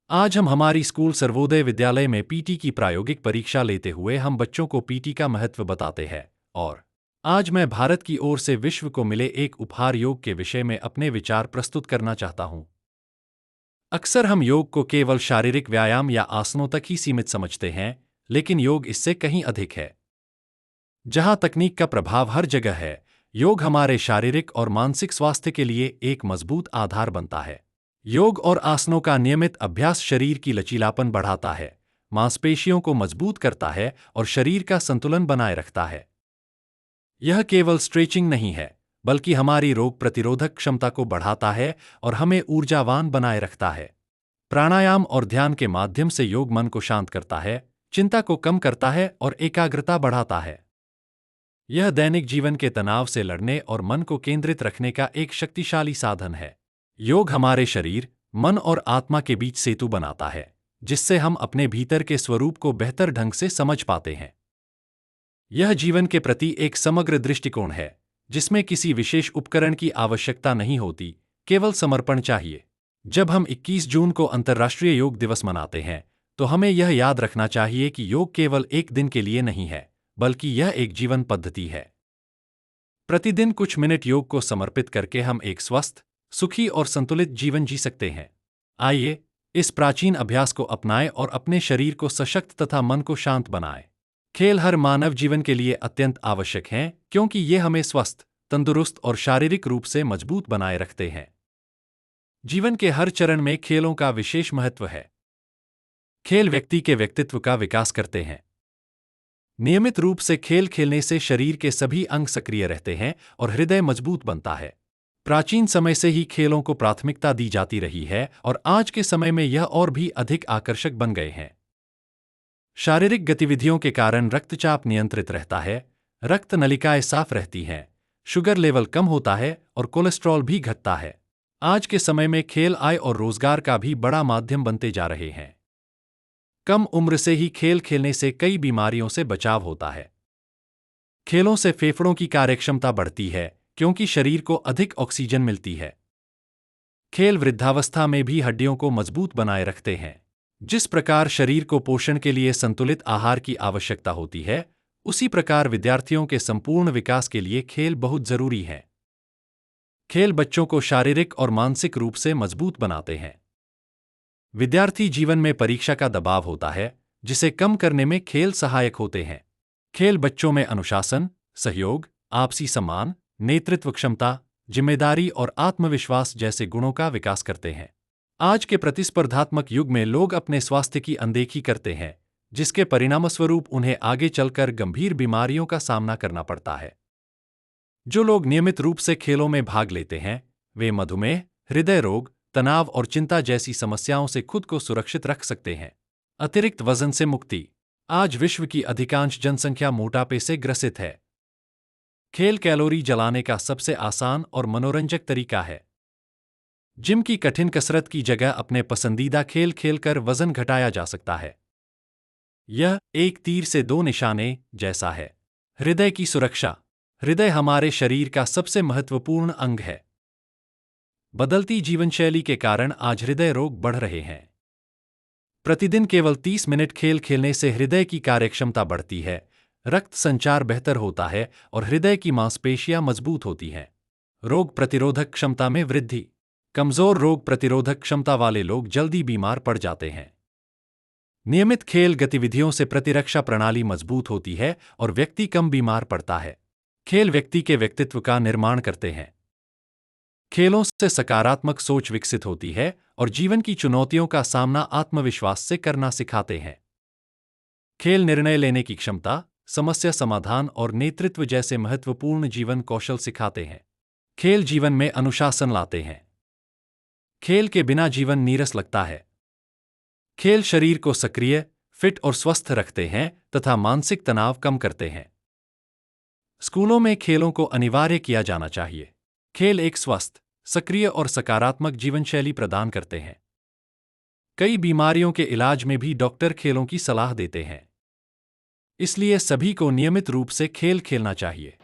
आज हम हमारी स्कूल सर्वोदय विद्यालय में पीटी की प्रायोगिक परीक्षा लेते हुए हम बच्चों को पीटी का महत्व बताते हैं। और आज मैं भारत की ओर से विश्व को मिले एक उपहार योग के विषय में अपने विचार प्रस्तुत करना चाहता हूं। अक्सर हम योग को केवल शारीरिक व्यायाम या आसनों तक ही सीमित समझते हैं, लेकिन योग इससे कहीं अधिक है। जहां तकनीक का प्रभाव हर जगह है, योग हमारे शारीरिक और मानसिक स्वास्थ्य के लिए एक मजबूत आधार बनता है। योग और आसनों का नियमित अभ्यास शरीर की लचीलापन बढ़ाता है, मांसपेशियों को मजबूत करता है और शरीर का संतुलन बनाए रखता है। यह केवल स्ट्रेचिंग नहीं है, बल्कि हमारी रोग प्रतिरोधक क्षमता को बढ़ाता है और हमें ऊर्जावान बनाए रखता है। प्राणायाम और ध्यान के माध्यम से योग मन को शांत करता है, चिंता को कम करता है और एकाग्रता बढ़ाता है। यह दैनिक जीवन के तनाव से लड़ने और मन को केंद्रित रखने का एक शक्तिशाली साधन है। योग हमारे शरीर, मन और आत्मा के बीच सेतु बनाता है, जिससे हम अपने भीतर के स्वरूप को बेहतर ढंग से समझ पाते हैं। यह जीवन के प्रति एक समग्र दृष्टिकोण है, जिसमें किसी विशेष उपकरण की आवश्यकता नहीं होती, केवल समर्पण चाहिए। जब हम 21 जून को अंतर्राष्ट्रीय योग दिवस मनाते हैं, तो हमें यह याद रखना चाहिए कि योग केवल एक दिन के लिए नहीं है, बल्कि यह एक जीवन पद्धति है। प्रतिदिन कुछ मिनट योग को समर्पित करके हम एक स्वस्थ, सुखी और संतुलित जीवन जी सकते हैं। आइए, इस प्राचीन अभ्यास को अपनाएं और अपने शरीर को सशक्त तथा मन को शांत बनाएं। खेल हर मानव जीवन के लिए अत्यंत आवश्यक हैं, क्योंकि ये हमें स्वस्थ, तंदुरुस्त और शारीरिक रूप से मजबूत बनाए रखते हैं। जीवन के हर चरण में खेलों का विशेष महत्व है। खेल व्यक्ति के व्यक्तित्व का विकास करते हैं। नियमित रूप से खेल खेलने से शरीर के सभी अंग सक्रिय रहते हैं और हृदय मजबूत बनता है। प्राचीन समय से ही खेलों को प्राथमिकता दी जाती रही है और आज के समय में यह और भी अधिक आकर्षक बन गए हैं। शारीरिक गतिविधियों के कारण रक्तचाप नियंत्रित रहता है, रक्त नलिकाएं साफ रहती हैं, शुगर लेवल कम होता है और कोलेस्ट्रॉल भी घटता है। आज के समय में खेल आय और रोजगार का भी बड़ा माध्यम बनते जा रहे हैं। कम उम्र से ही खेल खेलने से कई बीमारियों से बचाव होता है। खेलों से फेफड़ों की कार्यक्षमता बढ़ती है, क्योंकि शरीर को अधिक ऑक्सीजन मिलती है। खेल वृद्धावस्था में भी हड्डियों को मजबूत बनाए रखते हैं। जिस प्रकार शरीर को पोषण के लिए संतुलित आहार की आवश्यकता होती है, उसी प्रकार विद्यार्थियों के संपूर्ण विकास के लिए खेल बहुत जरूरी है। खेल बच्चों को शारीरिक और मानसिक रूप से मजबूत बनाते हैं। विद्यार्थी जीवन में परीक्षा का दबाव होता है, जिसे कम करने में खेल सहायक होते हैं। खेल बच्चों में अनुशासन, सहयोग, आपसी सम्मान, नेतृत्व क्षमता, जिम्मेदारी और आत्मविश्वास जैसे गुणों का विकास करते हैं। आज के प्रतिस्पर्धात्मक युग में लोग अपने स्वास्थ्य की अनदेखी करते हैं, जिसके परिणामस्वरूप उन्हें आगे चलकर गंभीर बीमारियों का सामना करना पड़ता है। जो लोग नियमित रूप से खेलों में भाग लेते हैं, वे मधुमेह, हृदय रोग, तनाव और चिंता जैसी समस्याओं से खुद को सुरक्षित रख सकते हैं। अतिरिक्त वजन से मुक्ति। आज विश्व की अधिकांश जनसंख्या मोटापे से ग्रसित है। खेल कैलोरी जलाने का सबसे आसान और मनोरंजक तरीका है। जिम की कठिन कसरत की जगह अपने पसंदीदा खेल खेलकर वजन घटाया जा सकता है। यह एक तीर से दो निशाने जैसा है। हृदय की सुरक्षा। हृदय हमारे शरीर का सबसे महत्वपूर्ण अंग है। बदलती जीवनशैली के कारण आज हृदय रोग बढ़ रहे हैं। प्रतिदिन केवल 30 मिनट खेल खेलने से हृदय की कार्यक्षमता बढ़ती है, रक्त संचार बेहतर होता है और हृदय की मांसपेशियां मजबूत होती हैं। रोग प्रतिरोधक क्षमता में वृद्धि। कमजोर रोग प्रतिरोधक क्षमता वाले लोग जल्दी बीमार पड़ जाते हैं। नियमित खेल गतिविधियों से प्रतिरक्षा प्रणाली मजबूत होती है और व्यक्ति कम बीमार पड़ता है। खेल व्यक्ति के व्यक्तित्व का निर्माण करते हैं। खेलों से सकारात्मक सोच विकसित होती है और जीवन की चुनौतियों का सामना आत्मविश्वास से करना सिखाते हैं। खेल निर्णय लेने की क्षमता, समस्या समाधान और नेतृत्व जैसे महत्वपूर्ण जीवन कौशल सिखाते हैं। खेल जीवन में अनुशासन लाते हैं। खेल के बिना जीवन नीरस लगता है। खेल शरीर को सक्रिय, फिट और स्वस्थ रखते हैं तथा मानसिक तनाव कम करते हैं। स्कूलों में खेलों को अनिवार्य किया जाना चाहिए। खेल एक स्वस्थ, सक्रिय और सकारात्मक जीवनशैली प्रदान करते हैं। कई बीमारियों के इलाज में भी डॉक्टर खेलों की सलाह देते हैं। इसलिए सभी को नियमित रूप से खेल खेलना चाहिए।